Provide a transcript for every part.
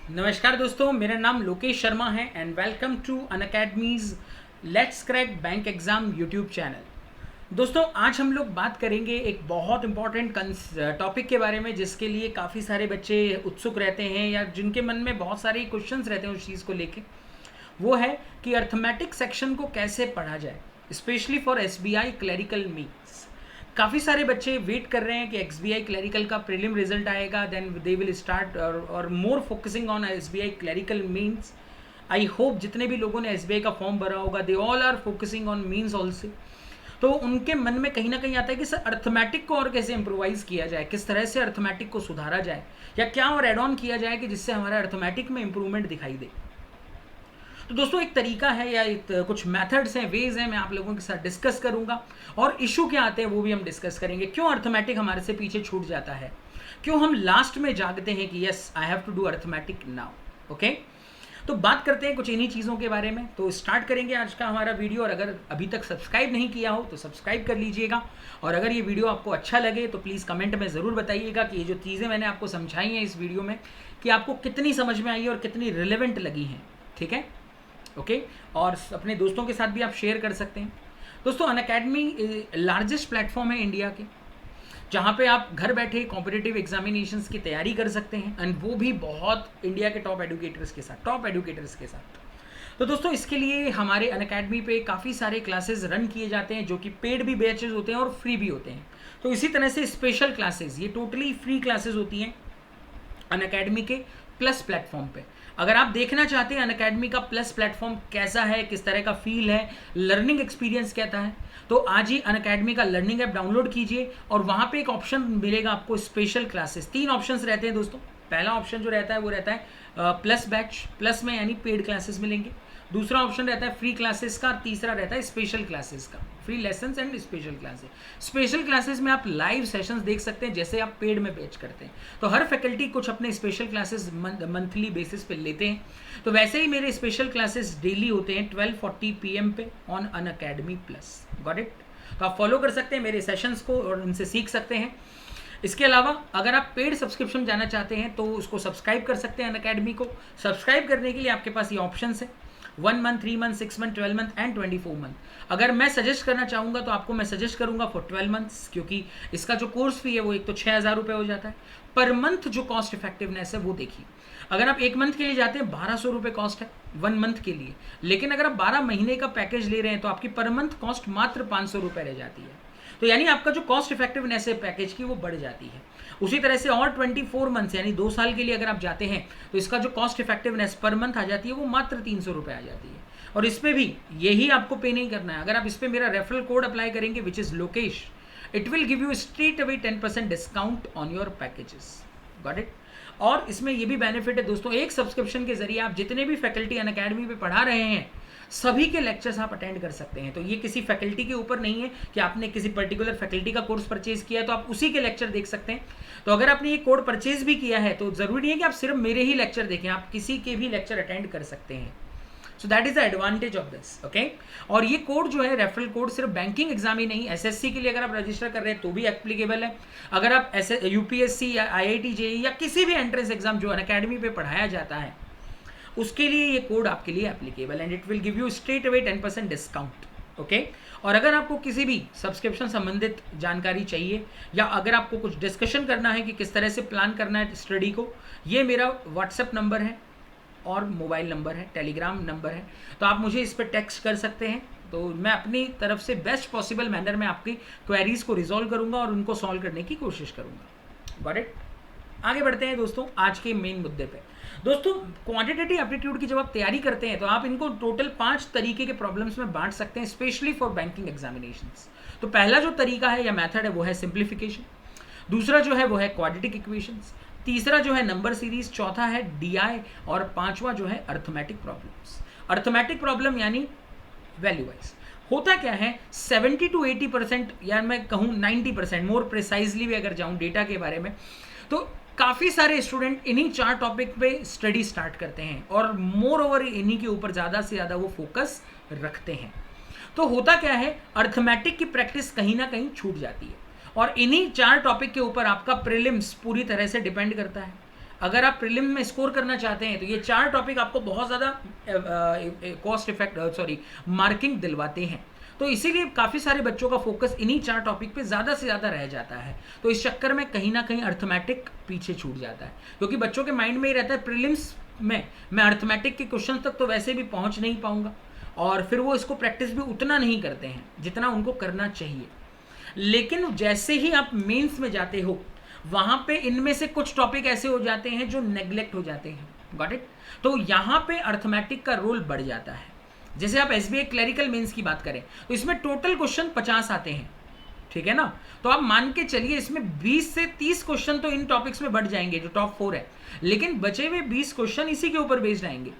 नमस्कार दोस्तों, मेरा नाम लोकेश शर्मा है and welcome to Unacademy's let's crack bank exam YouTube channel. दोस्तों, आज हम लोग बात करेंगे एक बहुत इंपॉर्टेंट टॉपिक के बारे में जिसके लिए काफ़ी सारे बच्चे उत्सुक रहते हैं या जिनके मन में बहुत सारे क्वेश्चंस रहते हैं उस चीज़ को लेके। वो है कि अर्थमेटिक सेक्शन को कैसे पढ़ा जाए, specially for SBI clerical mains. काफ़ी सारे बच्चे वेट कर रहे हैं कि एसबीआई क्लरिकल का प्रीलिम रिजल्ट आएगा, देन दे विल स्टार्ट और more focusing on SBI clerical mains. I hope जितने भी लोगों ने एसबीआई का फॉर्म भरा होगा they all are focusing on mains also. तो उनके मन में कहीं ना कहीं आता है कि सर अर्थमेटिक को और कैसे इम्प्रोवाइज किया जाए, किस तरह से अर्थमेटिक को सुधारा जाए या क्या और एड ऑन किया जाए कि जिससे हमारा अर्थमेटिक में इंप्रूवमेंट दिखाई दे। तो दोस्तों, एक तरीका है या कुछ मेथड्स हैं, वेज हैं, मैं आप लोगों के साथ डिस्कस करूंगा और इशू क्या आते हैं वो भी हम डिस्कस करेंगे। क्यों अर्थमेटिक हमारे से पीछे छूट जाता है, क्यों हम लास्ट में जागते हैं कि yes I have to do arithmetic now. Okay, तो बात करते हैं कुछ इन्हीं चीज़ों के बारे में। तो स्टार्ट करेंगे आज का हमारा वीडियो, और अगर अभी तक सब्सक्राइब नहीं किया हो तो सब्सक्राइब कर लीजिएगा। और अगर ये वीडियो आपको अच्छा लगे तो प्लीज़ कमेंट में ज़रूर बताइएगा कि ये जो चीज़ें मैंने आपको समझाई हैं इस वीडियो में कि आपको कितनी समझ में आई और कितनी रिलेवेंट लगी हैं। ठीक है, ओके और अपने दोस्तों के साथ भी आप शेयर कर सकते हैं। दोस्तों, अनअकैडमी लार्जेस्ट प्लेटफॉर्म है इंडिया के, जहाँ पे आप घर बैठे कॉम्पिटिटिव एग्जामिनेशंस की तैयारी कर सकते हैं, एंड वो भी बहुत इंडिया के टॉप एडुकेटर्स के साथ। तो दोस्तों, इसके लिए हमारे अनअकैडमी पे काफ़ी सारे क्लासेस रन किए जाते हैं जो कि पेड भी बैचेज होते हैं और फ्री भी होते हैं। तो इसी तरह से स्पेशल क्लासेस, ये टोटली फ्री क्लासेस होती हैं अनअकैडमी के प्लस प्लेटफॉर्म पे। अगर आप देखना चाहते हैं अनअकैडमी का प्लस प्लेटफॉर्म कैसा है, किस तरह का फील है, लर्निंग एक्सपीरियंस कैसा है, तो आज ही अनअकैडमी का लर्निंग ऐप डाउनलोड कीजिए और वहाँ पे एक ऑप्शन मिलेगा आपको स्पेशल क्लासेस। 3 ऑप्शंस रहते हैं दोस्तों। पहला ऑप्शन जो रहता है वो रहता है प्लस बैच, प्लस में यानी पेड क्लासेस मिलेंगे। दूसरा ऑप्शन रहता है फ्री क्लासेस का, तीसरा रहता है स्पेशल क्लासेस का, free lessons and special classes. Special classes में आप लाइव सेशंस देख सकते हैं जैसे आप पेड में बैच करते हैं। तो हर फैकल्टी कुछ अपने स्पेशल क्लासेस मंथली बेसिस पे लेते हैं। तो वैसे ही मेरे स्पेशल क्लासेस डेली होते हैं 12:40 PM पे on Unacademy plus. Got it? तो आप फॉलो कर सकते हैं मेरे सेशंस को और उनसे सीख सकते हैं। इसके अलावा अगर आप पेड सब्सक्रिप्शन जाना चाहते हैं तो उसको सब्सक्राइब कर सकते हैं अनअकैडमी को। सब्सक्राइब करने के लिए आपके पास ये ऑप्शन है 1 month, 3 month, 6 month, 12 month and 24 month. अगर मैं सजेस्ट करना चाहूँगा तो आपको मैं सजेस्ट करूँगा फॉर 12 मंथ्स, क्योंकि इसका जो कोर्स फी है वो एक तो 6,000 रुपये हो जाता है पर मंथ। जो कॉस्ट इफेक्टिवनेस है वो देखिए, अगर आप 1 मंथ के लिए जाते हैं 1,200 रुपये कॉस्ट है 1 मंथ के लिए, लेकिन अगर आप 12 महीने का पैकेज ले रहे हैं तो आपकी पर मंथ कॉस्ट मात्र 500 रुपये रह जाती है। तो यानी आपका जो कॉस्ट इफेक्टिवनेस है पैकेज की वो बढ़ जाती है। उसी तरह से और 24 मंथ्स यानी 2 साल के लिए अगर आप जाते हैं तो इसका जो कॉस्ट इफेक्टिवनेस पर मंथ आ जाती है वो मात्र 300 रुपये आ जाती है। और इस पर भी यही आपको पे नहीं करना है। अगर आप इस पर मेरा रेफरल कोड अप्लाई करेंगे which is Lokesh, it will give you straight away 10% discount on your packages. Got it? और इसमें ये भी बेनिफिट है दोस्तों, एक सब्सक्रिप्शन के जरिए आप जितने भी फैकल्टी अनअकैडमी पे पढ़ा रहे हैं सभी के लेक्चर्स आप अटेंड कर सकते हैं। तो ये किसी फैकल्टी के ऊपर नहीं है कि आपने किसी पर्टिकुलर फैकल्टी का कोर्स परचेज किया है तो आप उसी के लेक्चर देख सकते हैं। तो अगर आपने ये कोड परचेज भी किया है तो ज़रूरी नहीं है कि आप सिर्फ मेरे ही लेक्चर देखें, आप किसी के भी लेक्चर अटेंड कर सकते हैं। So that is the advantage of this. Okay, और ये कोड जो है रेफरल कोड सिर्फ बैंकिंग एग्जाम ही नहीं, एसएससी के लिए अगर आप रजिस्टर कर रहे हैं तो भी एप्लीकेबल है। अगर आप यूपीएससी या आईआईटी जेईई या किसी भी एंट्रेंस एग्जाम जो अनअकैडमी पे पढ़ाया जाता है उसके लिए ये कोड आपके लिए applicable and it will give you straight away 10% discount. Okay, और अगर आपको किसी भी सब्सक्रिप्शन संबंधित जानकारी चाहिए या अगर आपको कुछ डिस्कशन करना है कि किस तरह से प्लान करना है स्टडी को, ये मेरा व्हाट्सएप नंबर है और मोबाइल नंबर है, टेलीग्राम नंबर है। तो आप मुझे इस पर टेक्स्ट कर सकते हैं। तो मैं अपनी तरफ से बेस्ट पॉसिबल मैनर में आपकी क्वेरीज को रिजॉल्व करूँगा और उनको सॉल्व करने की कोशिश करूँगा। Got it? आगे बढ़ते हैं दोस्तों आज के मेन मुद्दे पे। दोस्तों, क्वांटिटेटिव एप्टीट्यूड की जब आप तैयारी करते हैं तो आप इनको टोटल 5 तरीके के प्रॉब्लम्स में बांट सकते हैं स्पेशली फॉर बैंकिंग एग्जामिनेशंस। तो पहला जो तरीका है या मेथड है वो है सिंप्लीफिकेशन, दूसरा जो है वो है क्वाड्रेटिक इक्वेशंस, तीसरा जो है नंबर सीरीज, चौथा है डीआई और पांचवा जो है अर्थमेटिक प्रॉब्लम्स। अर्थमेटिक प्रॉब्लम यानी वैल्यू वाइज होता क्या है 70 to 80% या मैं कहूँ 90%, मोर प्रिसाइजली भी अगर जाऊँ डेटा के बारे में, तो काफ़ी सारे स्टूडेंट इन्हीं 4 टॉपिक पे स्टडी स्टार्ट करते हैं और मोर ओवर इन्हीं के ऊपर ज़्यादा से ज़्यादा वो फोकस रखते हैं। तो होता क्या है, अर्थमेटिक की प्रैक्टिस कहीं ना कहीं छूट जाती है और इन्हीं 4 टॉपिक के ऊपर आपका प्रीलिम्स पूरी तरह से डिपेंड करता है। अगर आप प्रीलिम में स्कोर करना चाहते हैं तो ये 4 टॉपिक आपको बहुत ज़्यादा कॉस्ट इफेक्ट मार्किंग दिलवाते हैं। तो इसीलिए काफ़ी सारे बच्चों का फोकस इन्हीं 4 टॉपिक पे ज़्यादा से ज़्यादा रह जाता है। तो इस चक्कर में कहीं ना कहीं अर्थमेटिक पीछे छूट जाता है, क्योंकि बच्चों के माइंड में ही रहता है प्रीलिम्स में मैं अर्थमेटिक के क्वेश्चन तक तो वैसे भी पहुंच नहीं पाऊंगा, और फिर वो इसको प्रैक्टिस भी उतना नहीं करते हैं जितना उनको करना चाहिए। लेकिन जैसे ही आप मेंस में जाते हो वहां पे इनमें से कुछ टॉपिक ऐसे हो जाते हैं जो नेग्लेक्ट हो जाते हैं। Got it? तो यहाँ पे अर्थमेटिक का रोल बढ़ जाता है। जैसे आप एसबीआई क्लरिकल मेंस की बात करें तो इसमें टोटल क्वेश्चन 50 आते हैं, ठीक है ना? तो आप मान के चलिए इसमें 20 से 30 क्वेश्चन तो इन टॉपिक्स में बढ़ जाएंगे जो टॉप 4 है, लेकिन बचे हुए 20 क्वेश्चन इसी के ऊपर बेस्ड आएंगे।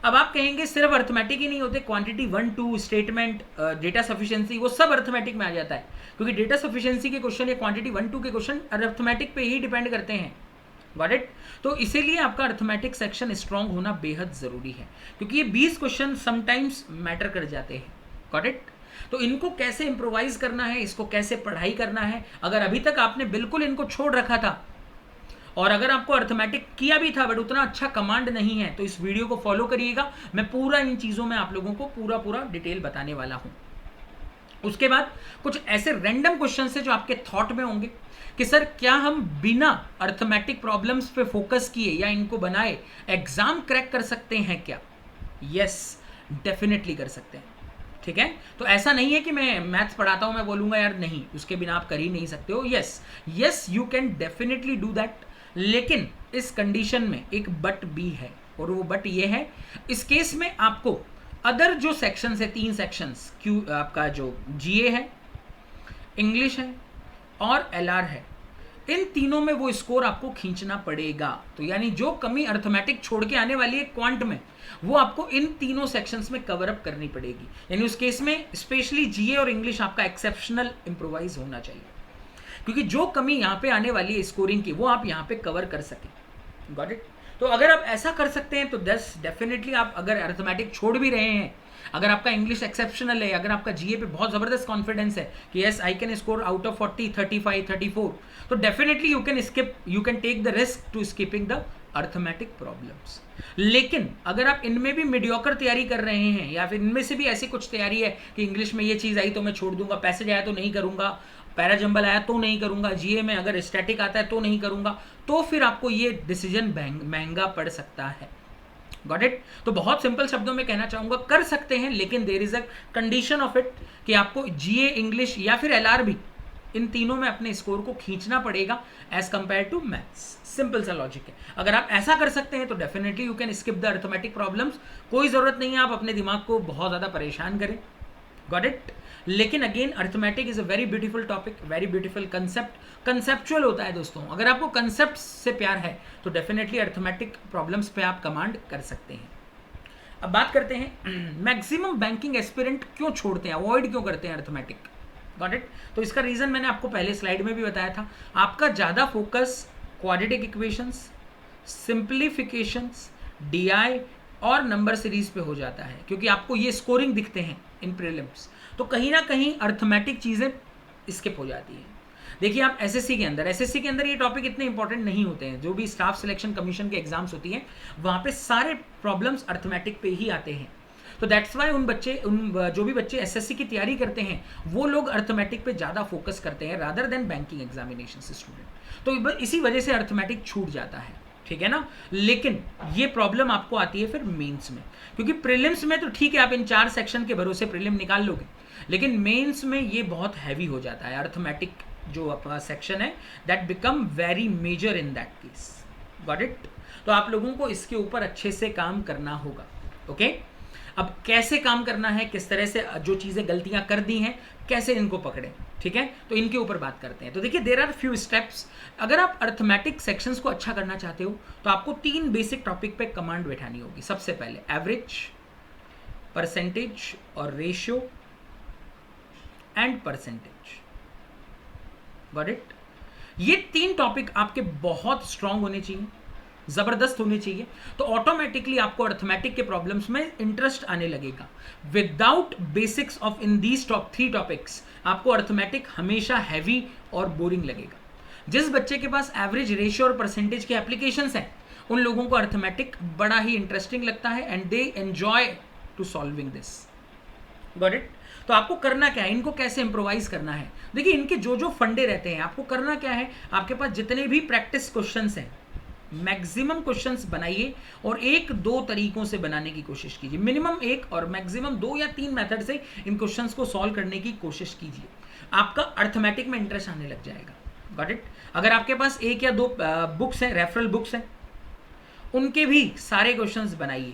अब आप कहेंगे सिर्फ अर्थमेटिक ही नहीं होते, क्वांटिटी 1 2 स्टेटमेंट डेटा सफिशिएंसी वो सब अर्थमेटिक में आ जाता है, क्योंकि डेटा सफिशिएंसी के क्वेश्चन या क्वांटिटी 1 2 के क्वेश्चन अर्थमेटिक पे ही डिपेंड करते हैं। Got it? तो इसीलिए आपका अर्थमेटिक सेक्शन स्ट्रांग होना बेहद ज़रूरी है, क्योंकि ये 20 क्वेश्चन समटाइम्स मैटर कर जाते हैं। Got it? तो इनको कैसे इम्प्रोवाइज करना है, इसको कैसे पढ़ाई करना है, अगर अभी तक आपने बिल्कुल इनको छोड़ रखा था और अगर आपको अर्थमेटिक किया भी था बट उतना अच्छा कमांड नहीं है, तो इस वीडियो को फॉलो करिएगा। मैं पूरा इन चीज़ों में आप लोगों को पूरा डिटेल बताने वाला हूँ। उसके बाद कुछ ऐसे रैंडम क्वेश्चन है जो आपके थॉट में होंगे कि सर क्या हम बिना अर्थमेटिक प्रॉब्लम्स पे फोकस किए या इनको बनाए एग्जाम क्रैक कर सकते हैं क्या? यस, डेफिनेटली कर सकते हैं। ठीक है? तो ऐसा नहीं है कि मैं मैथ्स पढ़ाता हूं मैं बोलूंगा यार नहीं, उसके बिना आप कर ही नहीं सकते हो। Yes you can definitely do that, लेकिन इस कंडीशन में एक बट भी है, और वो बट ये है, इस केस में आपको अदर जो सेक्शंस है, 3 सेक्शंस, क्यू आपका जो जीए है, इंग्लिश है और एलआर है, इन तीनों में वो स्कोर आपको खींचना पड़ेगा। तो यानी जो कमी अर्थमेटिक छोड़ के आने वाली है क्वांट में, वो आपको इन तीनों सेक्शंस में कवर अप करनी पड़ेगी। यानी उस केस में स्पेशली जीए और इंग्लिश आपका एक्सेप्शनल इंप्रोवाइज होना चाहिए, क्योंकि जो कमी यहाँ पे आने वाली है स्कोरिंग की, वो आप यहाँ पे कवर कर सकें। Got it? तो अगर आप ऐसा कर सकते हैं तो डेफिनेटली आप अगर अर्थमेटिक छोड़ भी रहे हैं, अगर आपका इंग्लिश एक्सेप्शनल है, अगर आपका जीए पे बहुत ज़बरदस्त कॉन्फिडेंस है कि yes I can score out of 40 35 34, तो definitely you can take the risk to skipping the arithmetic problems. लेकिन अगर आप इनमें भी मीडियोकर तैयारी कर रहे हैं, या फिर इनमें से भी ऐसी कुछ तैयारी है कि इंग्लिश में ये चीज़ आई तो मैं छोड़ दूंगा, पैसेज आया तो नहीं करूंगा, पैराजंबल आया तो नहीं करूंगा, जीए में अगर स्टैटिक आता है तो नहीं करूंगा, तो फिर आपको ये डिसीजन महंगा पड़ सकता है। Got it? तो बहुत सिंपल शब्दों में कहना चाहूंगा, कर सकते हैं, लेकिन there is a condition of it कि आपको जीए, इंग्लिश या फिर एलआर भी, इन तीनों में अपने स्कोर को खींचना पड़ेगा as compare to maths. Simple सा लॉजिक है। अगर आप ऐसा कर सकते हैं तो definitely you can skip the arithmetic problems. कोई ज़रूरत नहीं है आप अपने दिमाग को बहुत ज़्यादा परेशान करें। Got it? लेकिन again arithmetic is a very beautiful topic, very beautiful concept, conceptual होता है दोस्तों। अगर आपको कंसेप्ट से प्यार है तो डेफिनेटली अर्थमेटिक प्रॉब्लम्स पे आप कमांड कर सकते हैं। अब बात करते हैं मैक्सिमम बैंकिंग एस्पिरेंट क्यों छोड़ते हैं, अवॉइड क्यों करते हैं अर्थमेटिक। Got it? तो इसका रीज़न मैंने आपको पहले स्लाइड में भी बताया था। आपका ज़्यादा focus quadratic equations, simplifications, DI और नंबर सीरीज पे हो जाता है, क्योंकि आपको ये स्कोरिंग दिखते हैं इन प्रीलिम्स, तो कहीं ना कहीं अर्थमेटिक चीज़ें स्किप हो जाती हैं। देखिए आप एसएससी के अंदर ये टॉपिक इतने इंपॉर्टेंट नहीं होते हैं। जो भी स्टाफ सिलेक्शन कमीशन के एग्जाम्स होती हैं वहाँ पे सारे प्रॉब्लम्स अर्थमेटिक पे ही आते हैं। तो दैट्स वाई जो भी बच्चे एसएससी की तैयारी करते हैं वो लोग अर्थमेटिक पे ज़्यादा फोकस करते हैं rather than banking examination student. तो इसी वजह से अर्थमेटिक छूट जाता है, ठीक है ना। लेकिन ये प्रॉब्लम आपको आती है फिर मेंस में, क्योंकि प्रीलिम्स में तो ठीक है आप इन 4 सेक्शन के भरोसे प्रीलिम निकाल लोगे, लेकिन मेंस में ये बहुत हैवी हो जाता है। अर्थमेटिक जो अपना सेक्शन है that become very major in that case. Got it? तो आप लोगों को इसके ऊपर अच्छे से काम करना होगा। ओके? अब कैसे काम करना है, किस तरह से जो चीज़ें गलतियां कर दी हैं कैसे इनको पकड़ें, ठीक है, तो इनके ऊपर बात करते हैं। तो देखिए देयर आर फ्यू स्टेप्स। अगर आप अर्थमेटिक सेक्शंस को अच्छा करना चाहते हो तो आपको 3 बेसिक टॉपिक पे कमांड बैठानी होगी। सबसे पहले एवरेज, परसेंटेज और ratio and percentage. Got it? ये 3 टॉपिक आपके बहुत स्ट्रांग होने चाहिए, ज़बरदस्त होने चाहिए, तो ऑटोमेटिकली आपको अर्थमेटिक के प्रॉब्लम्स में इंटरेस्ट आने लगेगा। Without basics of in these top 3 topics आपको अर्थमेटिक हमेशा हैवी और बोरिंग लगेगा। जिस बच्चे के पास एवरेज, रेशियो और परसेंटेज के एप्लीकेशंस हैं, उन लोगों को अर्थमेटिक बड़ा ही इंटरेस्टिंग लगता है and they enjoy to solving this. Got it? तो आपको करना क्या है, इनको कैसे इंप्रोवाइज करना है? देखिए, इनके जो जो फंडे रहते हैं, आपको करना क्या है, आपके पास जितने भी प्रैक्टिस क्वेश्चंस हैं, मैक्सिमम क्वेश्चंस बनाइए और 1-2 तरीकों से बनाने की कोशिश कीजिए। मिनिमम 1 और मैक्सिमम 2 या 3 मेथड से इन क्वेश्चंस को सॉल्व करने की कोशिश कीजिए। आपका अर्थमेटिक में इंटरेस्ट आने लग जाएगा। Got it? अगर आपके पास 1 या 2 बुक्स हैं, रेफरल बुक्स हैं, उनके भी सारे क्वेश्चंस बनाइए।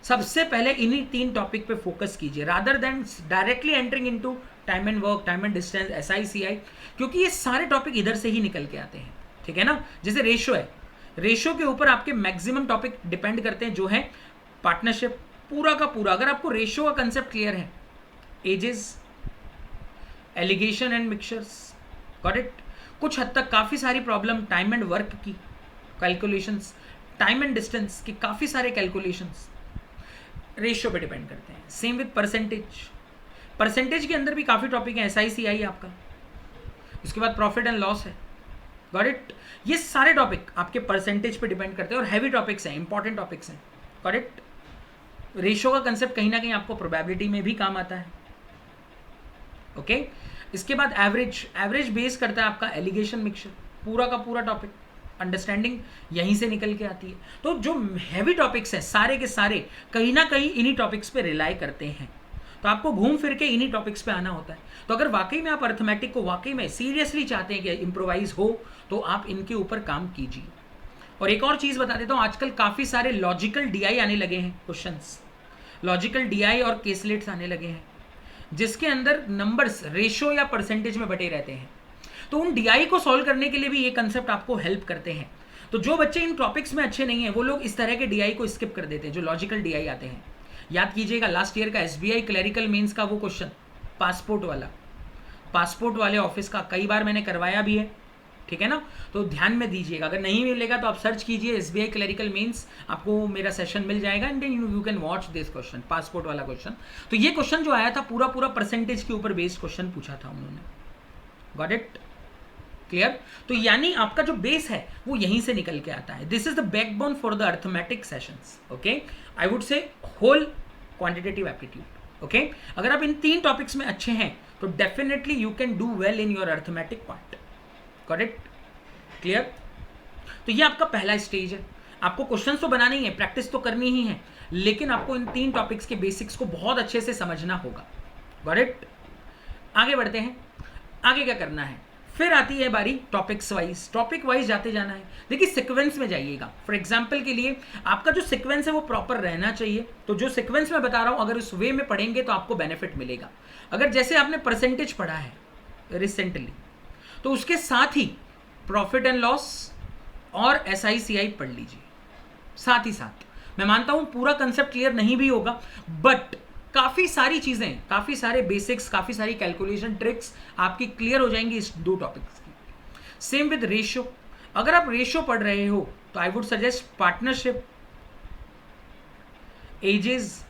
सबसे पहले इन्हीं 3 टॉपिक पे फोकस कीजिए rather than directly entering into time and work, time and distance, SI CI, क्योंकि ये सारे टॉपिक इधर से ही निकल के आते हैं। ठीक है ना? जैसे रेशियो है, रेशियो के ऊपर आपके मैक्सिमम टॉपिक डिपेंड करते हैं, जो है पार्टनरशिप, पूरा का पूरा। अगर आपको रेशियो का कंसेप्ट क्लियर है, ages, allegation and mixtures, got it, कुछ हद तक काफ़ी सारी प्रॉब्लम टाइम एंड वर्क की कैलकुलेशंस, टाइम एंड डिस्टेंस के काफ़ी सारे कैलकुलेशंस रेशियो पे डिपेंड करते हैं। सेम विद परसेंटेज, परसेंटेज के अंदर भी काफ़ी टॉपिक हैं, SI CI आपका, उसके बाद प्रॉफिट एंड लॉस है। Got it? ये सारे टॉपिक आपके परसेंटेज पे डिपेंड करते हैं और हैवी टॉपिक्स हैं, इंपॉर्टेंट टॉपिक्स हैं। Got it? रेशियो का कंसेप्ट कहीं ना कहीं आपको प्रोबेबिलिटी में भी काम आता है। ओके? इसके बाद एवरेज, एवरेज बेस करता है आपका एलिगेशन मिक्सचर, पूरा का पूरा टॉपिक, अंडरस्टैंडिंग यहीं से निकल के आती है। तो जो हैवी टॉपिक्स हैं सारे के सारे कहीं ना कहीं इन्हीं टॉपिक्स पे रिलाई करते हैं, तो आपको घूम फिर के इन्हीं टॉपिक्स पे आना होता है। तो अगर वाकई में आप अर्थमेटिक को वाकई में सीरियसली चाहते हैं कि इम्प्रोवाइज हो, तो आप इनके ऊपर काम कीजिए। और एक और चीज़ बता देता हूँ, आजकल काफ़ी सारे लॉजिकल DI आने लगे हैं क्वेश्चंस, लॉजिकल DI और केसलेट्स आने लगे हैं, जिसके अंदर नंबर्स रेशियो या परसेंटेज में बटे रहते हैं। तो उन DI को सॉल्व करने के लिए भी ये कंसेप्ट आपको हेल्प करते हैं। तो जो बच्चे इन टॉपिक्स में अच्छे नहीं हैं, वो लोग इस तरह के DI को स्किप कर देते हैं, जो लॉजिकल DI आते हैं। याद कीजिएगा, लास्ट ईयर का SBI क्लरिकल मेंस का वो क्वेश्चन, पासपोर्ट वाला, पासपोर्ट वाले ऑफिस का, कई बार मैंने करवाया भी है। ठीक है ना? तो ध्यान में दीजिएगा, अगर नहीं मिलेगा तो आप सर्च कीजिए SBI क्लरिकल मेंस, आपको मेरा सेशन मिल जाएगा and you can watch this question, passport वाला क्वेश्चन। तो ये क्वेश्चन जो आया था पूरा पूरा परसेंटेज के ऊपर बेस्ड क्वेश्चन पूछा था उन्होंने। Got it? क्लियर? तो यानी आपका जो बेस है वो यहीं से निकल के आता है। This is the backbone for the arithmetic sessions. Okay? I would say whole quantitative aptitude. Okay? अगर आप इन 3 टॉपिक्स में अच्छे हैं तो definitely you can do well in your arithmetic part. Got it? Clear? तो ये आपका पहला स्टेज है। आपको क्वेश्चंस तो बनाने ही है, प्रैक्टिस तो करनी ही है, लेकिन आपको इन 3 टॉपिक्स के बेसिक्स को बहुत अच्छे से समझना होगा। Got it? आगे बढ़ते हैं। आगे क्या करना है? फिर आती है बारी टॉपिक्स वाइज, टॉपिक वाइज जाते जाना है। देखिए, सीक्वेंस में जाइएगा। फॉर एग्जांपल के लिए आपका जो सीक्वेंस है वो प्रॉपर रहना चाहिए। तो जो सीक्वेंस मैं बता रहा हूं, अगर उस वे में पढ़ेंगे तो आपको बेनिफिट मिलेगा। अगर जैसे आपने परसेंटेज पढ़ा है रिसेंटली, तो उसके साथ ही प्रॉफिट एंड लॉस और SI CI पढ़ लीजिए साथ ही साथ। मैं मानता हूं पूरा कंसेप्ट क्लियर नहीं भी होगा, बट काफ़ी सारी चीज़ें, काफ़ी सारे बेसिक्स, काफ़ी सारी कैलकुलेशन ट्रिक्स आपकी क्लियर हो जाएंगी इस 2 टॉपिक्स की। Same with ratio. अगर आप रेशियो पढ़ रहे हो तो I would suggest partnership, ages,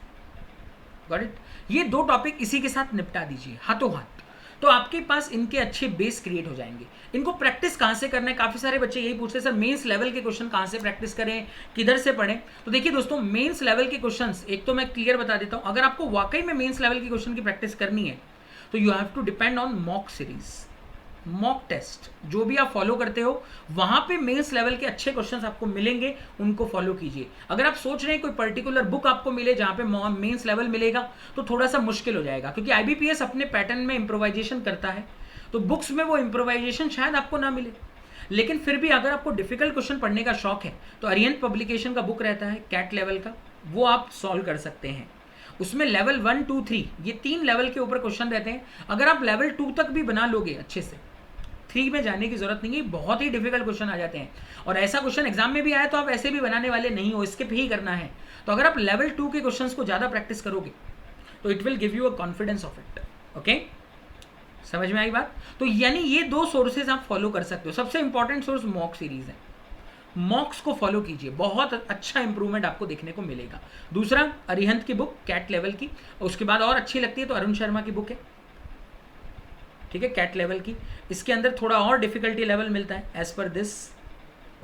got it, ये 2 टॉपिक इसी के साथ निपटा दीजिए हाथों हाथ। तो आपके पास इनके अच्छे बेस क्रिएट हो जाएंगे। इनको प्रैक्टिस कहाँ से करना है? काफ़ी सारे बच्चे यही पूछते हैं, सर मेंस लेवल के क्वेश्चन कहाँ से प्रैक्टिस करें, किधर से पढ़ें? तो देखिए दोस्तों, मेंस लेवल के क्वेश्चंस एक तो मैं क्लियर बता देता हूँ, अगर आपको वाकई में मेंस लेवल के क्वेश्चन की प्रैक्टिस करनी है तो you have to depend on mock series, mock test. जो भी आप फॉलो करते हो वहाँ पे मेंस लेवल के अच्छे क्वेश्चंस आपको मिलेंगे, उनको फॉलो कीजिए। अगर आप सोच रहे हैं कोई पर्टिकुलर बुक आपको मिले जहाँ पे मेंस लेवल मिलेगा, तो थोड़ा सा मुश्किल हो जाएगा, क्योंकि IBPS अपने पैटर्न में इम्प्रोवाइजेशन करता है, तो बुक्स में वो इम्प्रोवाइजेशन शायद आपको ना मिले। लेकिन फिर भी अगर आपको डिफिकल्ट क्वेश्चन पढ़ने का शौक है तो अरिहंत पब्लिकेशन का बुक रहता है कैट लेवल का, वो आप सॉल्व कर सकते हैं। उसमें लेवल 1, 2, 3 ये 3 लेवल के ऊपर क्वेश्चन रहते हैं। अगर आप लेवल 2 तक भी बना लोगे अच्छे से, 3 में जाने की जरूरत नहीं है, बहुत ही डिफिकल्ट क्वेश्चन आ जाते हैं। और ऐसा क्वेश्चन एग्जाम में भी आया तो आप ऐसे भी बनाने वाले नहीं हो, स्किप ही करना है। तो अगर आप लेवल 2 के क्वेश्चंस को ज़्यादा प्रैक्टिस करोगे तो it will give you a confidence of it. Okay, समझ में आई बात? तो यानी ये 2 सोर्सेज आप फॉलो कर सकते हो। सबसे इंपॉर्टेंट सोर्स मॉक सीरीज है, मॉक्स को फॉलो कीजिए, बहुत अच्छा इंप्रूवमेंट आपको देखने को मिलेगा। दूसरा, अरिहंत की बुक कैट लेवल की, उसके बाद और अच्छी लगती है तो अरुण शर्मा की बुक है ठीक है, कैट लेवल की। इसके अंदर थोड़ा और डिफिकल्टी लेवल मिलता है एज पर दिस,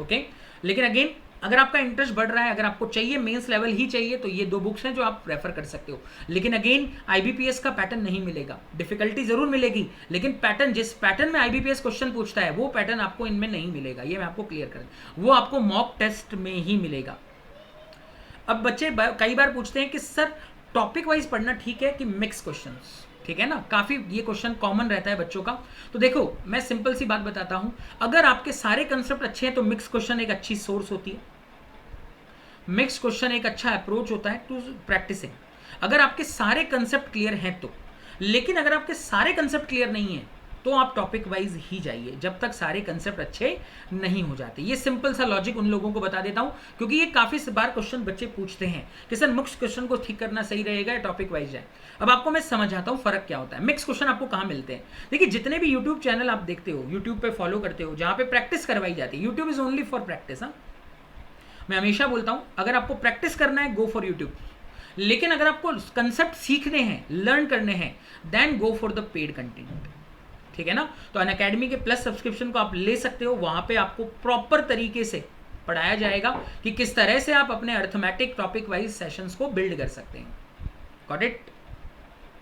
ओके। लेकिन अगेन अगर आपका इंटरेस्ट बढ़ रहा है, अगर आपको चाहिए मेंस लेवल ही चाहिए, तो ये 2 बुक्स हैं जो आप रेफर कर सकते हो। लेकिन अगेन आईबीपीएस का पैटर्न नहीं मिलेगा, डिफिकल्टी जरूर मिलेगी, लेकिन पैटर्न, जिस पैटर्न में आईबीपीएस क्वेश्चन पूछता है वो पैटर्न आपको इनमें नहीं मिलेगा, ये मैं आपको क्लियर कर दूं। वो आपको मॉक टेस्ट में ही मिलेगा। अब बच्चे कई बार पूछते हैं कि सर टॉपिक वाइज पढ़ना ठीक है कि मिक्स क्वेश्चंस, ठीक है ना, काफी ये क्वेश्चन कॉमन रहता है बच्चों का। तो देखो मैं सिंपल सी बात बताता हूं, अगर आपके सारे कंसेप्ट अच्छे हैं तो मिक्स क्वेश्चन एक अच्छी सोर्स होती है, मिक्स क्वेश्चन एक अच्छा अप्रोच होता है टू प्रैक्टिसिंग, अगर आपके सारे कंसेप्ट क्लियर हैं तो। लेकिन अगर आपके सारे कंसेप्ट क्लियर नहीं है तो आप टॉपिक वाइज ही जाइए जब तक सारे कंसेप्ट अच्छे नहीं हो जाते। ये सिंपल सा लॉजिक उन लोगों को बता देता हूं, क्योंकि ये काफी बार क्वेश्चन बच्चे पूछते हैं कि सर मिक्स क्वेश्चन को ठीक करना सही रहेगा या टॉपिक वाइज जाए। अब आपको मैं समझाता हूं फर्क क्या होता है। मिक्स क्वेश्चन आपको कहां मिलते हैं? देखिए जितने भी यूट्यूब चैनल आप देखते हो, यूट्यूब पे फॉलो करते हो, जहां पे प्रैक्टिस करवाई जाती है, YouTube is only for practice. हाँ, मैं हमेशा बोलता हूं अगर आपको प्रैक्टिस करना है गो फॉर यूट्यूब, लेकिन अगर आपको कंसेप्ट सीखने हैं, लर्न करने हैं, then go for the paid content, ठीक है ना। तो अनअकैडमी के प्लस सब्सक्रिप्शन को आप ले सकते हो, वहां पे आपको प्रॉपर तरीके से पढ़ाया जाएगा कि किस तरह से आप अपने अर्थमेटिक टॉपिक वाइज सेशंस को बिल्ड कर सकते हैं। Got it?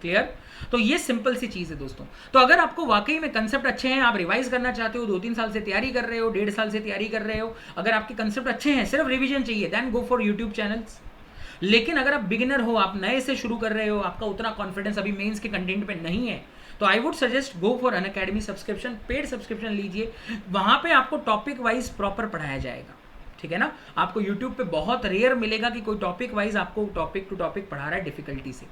क्लियर? तो ये सिंपल सी चीज है दोस्तों। तो अगर आपको वाकई में कंसेप्ट अच्छे हैं, आप रिवाइज करना चाहते हो, 2-3 साल से तैयारी कर रहे हो, 1.5 साल से तैयारी कर रहे हो, अगर आपके कंसेप्ट अच्छे हैं, सिर्फ रिवीजन चाहिए, then go for YouTube channels. लेकिन अगर आप बिगिनर हो, आप नए से शुरू कर रहे हो, आपका उतना कॉन्फिडेंस अभी मेंस के कंटेंट पे नहीं है, तो I would suggest go for Unacademy subscription, paid subscription लीजिए। वहां पे आपको टॉपिक वाइज प्रॉपर पढ़ाया जाएगा, ठीक है ना। आपको यूट्यूब पे बहुत रेयर मिलेगा कि कोई टॉपिक वाइज आपको टॉपिक टू टॉपिक पढ़ा रहा है डिफिकल्टी से।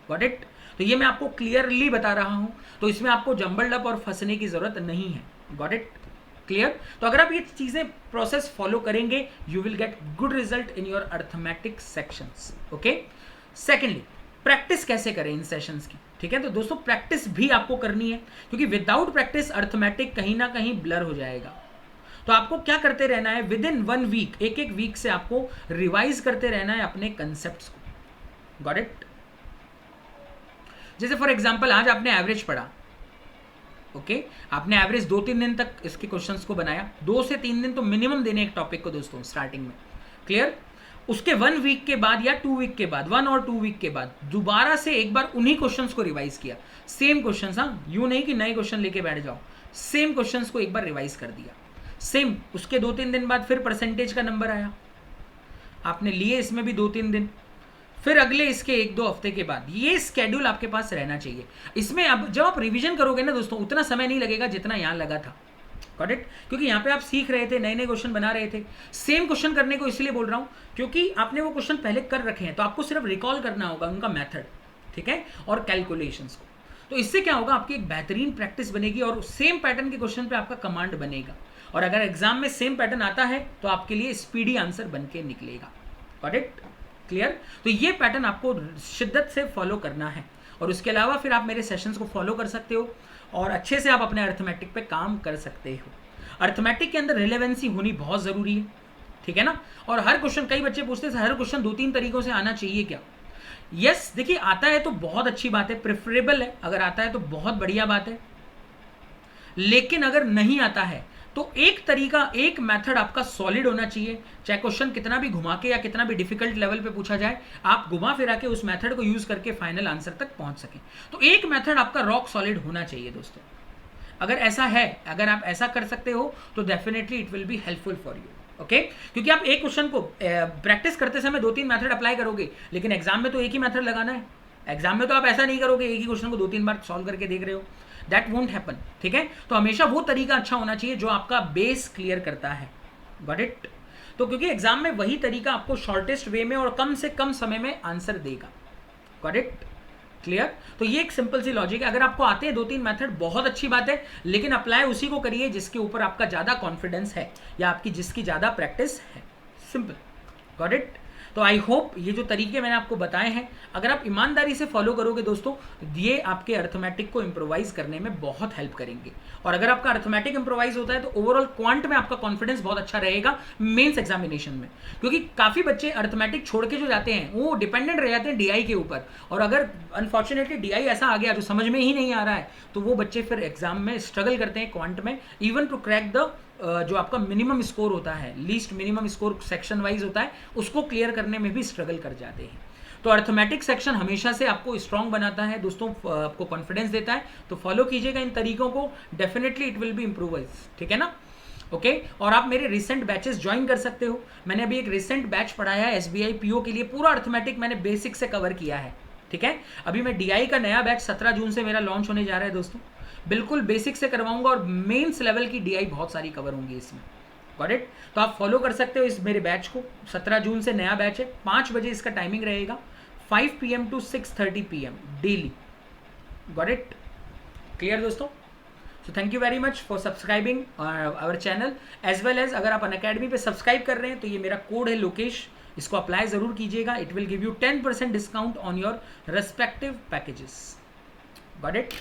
Got it? तो ये मैं आपको क्लियरली बता रहा हूं, तो इसमें आपको जंबल्ड अप और फंसने की जरूरत नहीं है। Got it? क्लियर? तो अगर आप ये चीजें प्रोसेस फॉलो करेंगे, you will get good result in your arithmetic sections. Okay. Secondly, practice कैसे करें इन सेशंस की, ठीक है। तो दोस्तों प्रैक्टिस भी आपको करनी है, क्योंकि विदाउट प्रैक्टिस अर्थमेटिक कहीं ना कहीं ब्लर हो जाएगा। तो आपको क्या करते रहना है, विद इन 1 वीक, एक वीक से आपको रिवाइज करते रहना है अपने कंसेप्ट्स को। Got it? जैसे फॉर एग्जांपल आज आपने एवरेज पढ़ा, ओके, आपने एवरेज 2-3 दिन तक इसके क्वेश्चंस को बनाया, 2 से 3 दिन तो मिनिमम देने एक टॉपिक को दोस्तों स्टार्टिंग में। क्लियर? उसके 1 वीक के बाद या 2 वीक के बाद, 1 और 2 वीक के बाद दोबारा से एक बार उन्हीं क्वेश्चंस को रिवाइज किया, सेम क्वेश्चंस। हाँ, यूं नहीं कि नए क्वेश्चन लेके बैठ जाओ, सेम क्वेश्चंस को एक बार रिवाइज कर दिया, सेम। उसके 2-3 दिन बाद फिर परसेंटेज का नंबर आया, आपने लिए इसमें भी 2-3 दिन, फिर अगले इसके 1-2 हफ्ते के बाद। ये स्केड्यूल आपके पास रहना चाहिए। इसमें अब जब आप रिवीजन करोगे ना दोस्तों, उतना समय नहीं लगेगा जितना यहाँ लगा था। Got it? क्योंकि यहाँ पे आप सीख रहे थे, नए नए क्वेश्चन बना रहे थे। सेम क्वेश्चन करने को इसलिए बोल रहा हूँ क्योंकि आपने वो क्वेश्चन पहले कर रखे हैं, तो आपको सिर्फ रिकॉल करना होगा उनका मेथड, ठीक है, और कैलकुलेशंस को। तो इससे क्या होगा, आपकी एक बेहतरीन प्रैक्टिस बनेगी और सेम पैटर्न के क्वेश्चन पे आपका कमांड बनेगा। और अगर एग्जाम में सेम पैटर्न आता है तो आपके लिए स्पीडी आंसर बन के निकलेगा। Got it? क्लियर? तो ये पैटर्न आपको शिद्दत से फॉलो करना है, और उसके अलावा फिर आप मेरे सेशंस को फॉलो कर सकते हो और अच्छे से आप अपने अर्थमेटिक पे काम कर सकते हो। अर्थमेटिक के अंदर रिलेवेंसी होनी बहुत ज़रूरी है, ठीक है ना। और हर क्वेश्चन, कई बच्चे पूछते हैं हर क्वेश्चन 2-3 तरीकों से आना चाहिए क्या? यस, देखिए आता है तो बहुत अच्छी बात है, प्रेफरेबल है, अगर आता है तो बहुत बढ़िया बात है। लेकिन अगर नहीं आता है तो एक तरीका, एक मेथड आपका सॉलिड होना चाहिए, चाहे क्वेश्चन कितना भी घुमा के या कितना भी डिफिकल्ट लेवल पे पूछा जाए, आप घुमा फिरा के उस मेथड को यूज करके फाइनल आंसर तक पहुंच सकें। तो एक मेथड आपका रॉक सॉलिड होना चाहिए दोस्तों। अगर ऐसा है, अगर आप ऐसा कर सकते हो तो definitely it will be helpful for you. Okay, क्योंकि आप एक क्वेश्चन को प्रैक्टिस करते समय 2-3 मेथड अप्लाई करोगे, लेकिन एग्जाम में तो एक ही मेथड लगाना है। एग्जाम में तो आप ऐसा नहीं करोगे एक ही क्वेश्चन को 2-3 बार सॉल्व करके देख रहे हो, दैट वोंट हैपन, ठीक है। तो हमेशा वो तरीका अच्छा होना चाहिए जो आपका बेस क्लियर करता है। Got it? तो क्योंकि एग्जाम में वही तरीका आपको शॉर्टेस्ट वे में और कम से कम समय में आंसर देगा। Got it? क्लियर? तो ये एक सिंपल सी लॉजिक है। अगर आपको आते हैं 2-3 मेथड बहुत अच्छी बात है, लेकिन अप्लाई उसी को करिए जिसके ऊपर आपका ज़्यादा कॉन्फिडेंस है या आपकी जिसकी ज़्यादा प्रैक्टिस है। सिंपल। Got it? तो आई होप ये जो तरीके मैंने आपको बताए हैं, अगर आप ईमानदारी से फॉलो करोगे दोस्तों, ये आपके अर्थमेटिक को इम्प्रोवाइज करने में बहुत हेल्प करेंगे। और अगर आपका अर्थमेटिक इम्प्रोवाइज होता है तो ओवरऑल क्वांट में आपका कॉन्फिडेंस बहुत अच्छा रहेगा मेंस एग्जामिनेशन में, क्योंकि काफ़ी बच्चे अर्थमेटिक छोड़ के जो जाते हैं वो डिपेंडेंट रह जाते हैं डीआई के ऊपर, और अगर अनफॉर्चुनेटली डीआई ऐसा आ गया जो समझ में ही नहीं आ रहा है तो वो बच्चे फिर एग्जाम में स्ट्रगल करते हैं क्वांट में, इवन टू क्रैक द जो आपका मिनिमम स्कोर होता है, least minimum score section wise होता है, उसको क्लियर करने में भी स्ट्रगल कर जाते हैं। तो अर्थमेटिक सेक्शन हमेशा से आपको स्ट्रांग बनाता है दोस्तों, आपको कॉन्फिडेंस देता है, तो फॉलो कीजिएगा इन तरीकों को, definitely it will be improvise, ठीक है ना। ओके और आप मेरे रिसेंट बैचेस ज्वाइन कर सकते हो। मैंने अभी एक रिसेंट बैच पढ़ाया है एसबीआई पीओ के लिए, पूरा अर्थमेटिक मैंने बेसिक से कवर किया है, ठीक है। अभी मैं डीआई का नया बैच 17 जून से मेरा लॉन्च होने जा रहा है दोस्तों, बिल्कुल बेसिक से करवाऊंगा और मेंस लेवल की डीआई बहुत सारी कवर होंगी इसमें, गॉट इट। तो आप फॉलो कर सकते हो इस मेरे बैच को, 17 जून से नया बैच है, 5 बजे इसका टाइमिंग रहेगा, 5 PM to 6:30 PM daily, got it, clear दोस्तों। So thank you very much for subscribing our channel as well as, अगर आप अनअकैडमी पे सब्सक्राइब कर रहे हैं तो ये मेरा कोड है लोकेश, इसको अप्लाई ज़रूर कीजिएगा, it will give you 10% discount on your respective packages, got it.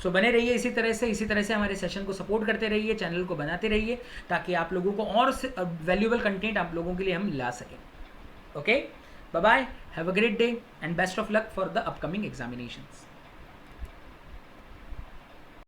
So बने रहिए इसी तरह से हमारे सेशन को सपोर्ट करते रहिए, चैनल को बनाते रहिए, ताकि आप लोगों को और वैल्यूएबल कंटेंट आप लोगों के लिए हम ला सकें। Okay, bye bye, have a great day and best of luck for the upcoming examinations.